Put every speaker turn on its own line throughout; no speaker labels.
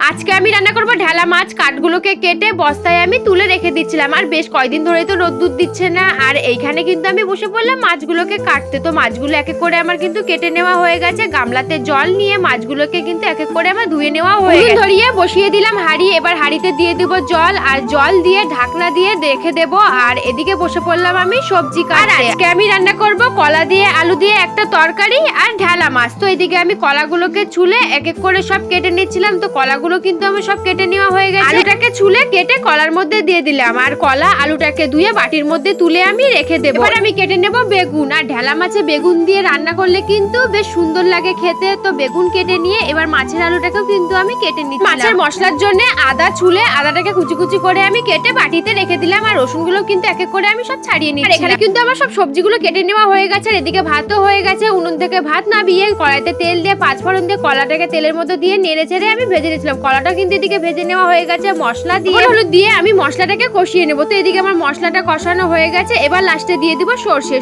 আজকে আমি রান্না করবো ঢেলা মাছ। কাঠগুলোকে কেটে বস্তায় আমি তুলে রেখে দিচ্ছিলাম, আর বেশ কয়দিন ধরে তো রোদ্দুর দিচ্ছে না। আর এইখানে কিন্তু আমি বসে পড়লাম মাছগুলোকে কাটতে। তো মাছগুলো এক এক করে আমার কিন্তু কেটে নেওয়া হয়ে গেছে। গামলাতে জল নিয়ে মাছগুলোকে কিন্তু এক এক করে আমার ধুয়ে নেওয়া হয়ে গেছে। ধরিয়ে বসিয়ে দিলাম হাঁড়ি, এবার হাঁড়িতে দিয়ে দিব জল, আর জল দিয়ে ঢাকনা দিয়ে রেখে দেব। আর এদিকে বসে পড়লাম আমি সবজি কাটতে। আজকে আমি রান্না করব কলা দিয়ে আলু দিয়ে একটা তরকারি আর ঢেলা মাছ। তো এদিকে আমি কলাগুলোকে ছুলে এক এক করে সব কেটে নিচ্ছিলাম। তো কলাগুলো কিন্তু আমার সব কেটে নেওয়া হয়ে গেছে। আলুটাকে ছুলে কেটে কলার মধ্যে দিয়ে দিলাম, আর কলা আলুটাকে ধুয়ে বাটির মধ্যে তুলে আমি রেখে দেবো। এবার আমি কেটে নেব বেগুন। আর ঢেলা মাছে বেগুন দিয়ে রান্না করলে কিন্তু বেশ সুন্দর লাগে খেতে। তো বেগুন কেটে নিয়ে এবার মাছের আলুটাকেও কিন্তু আমি কেটে নিচ্ছি। মাছের মশলার জন্য আদা ছুলে আদাটাকে কুচি কুচি করে আমি কেটে বাটিতে রেখে দিলাম, আর রসুনগুলো কিন্তু এক এক করে আমি সব ছাড়িয়ে নিচ্ছি। আর এখানে কিন্তু আমার সব সবজিগুলো কেটে নেওয়া হয়ে গেছে। আর এদিকে ভাতও হয়ে গেছে। উনুন থেকে ভাত নামিয়ে কড়াইতে তেল দিয়ে পাঁচফোড়ন দিয়ে কলাটাকে তেলের মধ্যে দিয়ে নেড়ে চেড়ে আমি ভেজে নিয়েছিলাম। কলাটা কিন্তু এদিকে ভেজে নেওয়া হয়ে গেছে। মশলা দিয়ে হলুদ দিয়ে আমি মশলাটাকে কষিয়ে নেবো। তো এদিকে আমার মশলাটা কষানো হয়ে গেছে। এবার লাস্টে দিয়ে দিব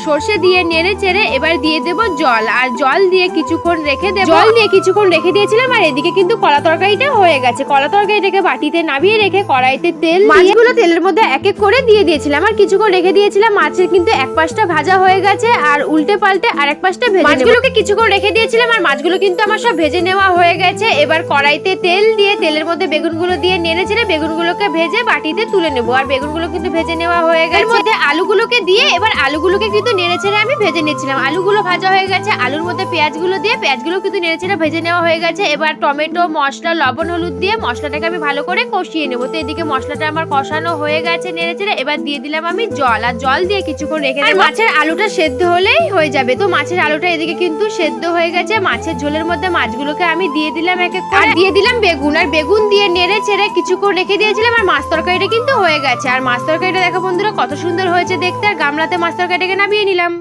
সর্ষে দিয়ে নেড়ে চেড়ে এবার দিয়ে দেব জল, আর জল দিয়ে কিছুক্ষণ রেখে দেব। জল দিয়ে কিছুক্ষণ রেখে দিয়েছিলাম। আর এদিকে কিন্তু কলা তরকারিটা হয়ে গেছে। কলা তরকারিটাকে বাটিতে নামিয়ে রেখে কড়াইতে তেল মাছগুলো তেলের মধ্যে এক এক করে দিয়ে দিয়েছিলাম, আর কিছুক্ষণ রেখে দিয়েছিলাম। মাছের কিন্তু এক পাশটা ভাজা হয়ে গেছে, আর উল্টে পাল্টে আর এক পাশটা ভেজে মাছগুলোকে কিছুক্ষণ রেখে দিয়েছিলাম। আর মাছগুলো কিন্তু আমার সব ভেজে নেওয়া হয়ে গেছে। এবার কড়াইতে তেল দিয়ে তেলের মধ্যে বেগুনগুলো দিয়ে নেড়ে চেড়ে বেগুনগুলোকে ভেজে বাটিতে তুলে নেবো। আর বেগুনগুলো কিন্তু ভেজে নেওয়া হয়ে গেছে। এর মধ্যে আলুগুলোকে দিয়ে এবার আলুগুলোকে কিন্তু নেড়ে চেড়ে আমি ভেজে নিচ্ছিলাম। আলুগুলো ভাজা হয়ে গেছে। আলুর মধ্যে পেঁয়াজগুলো দিয়ে পেঁয়াজগুলো কিন্তু নেড়ে চেড়ে ভেজে নেওয়া হয়ে গেছে। এবার টমেটো মশলা লবণ হলুদ দিয়ে মশলাটাকে আমি ভালো করে কষিয়ে নেবো। তো এদিকে মশলাটা আমার কষানো হয়ে গেছে নেড়ে চেড়ে। এবার দিয়ে দিলাম আমি জল, আর জল দিয়ে কিছুক্ষণ রেখে দেবো। মাছের আলুটা সেদ্ধ হলেই হয়ে যাবে। তো মাছের আলুটা এদিকে কিন্তু সেদ্ধ হয়ে গেছে। মাছের ঝোলের মধ্যে মাছগুলোকে আমি দিয়ে দিলাম এক এক করে, আর দিয়ে দিলাম বেগুন। আর বেগুন দিয়ে নেড়ে চেড়ে কিছুক্ষণ রেখে দিয়েছিলাম। আর মাছ তরকারিটা কিন্তু হয়ে গেছে। আর মাছ তরকারিটা দেখো বন্ধুরা কত সুন্দর হয়েছে দেখতে। আর গামলাতে মাছ তরকারিটাকে নামিয়ে নিলাম।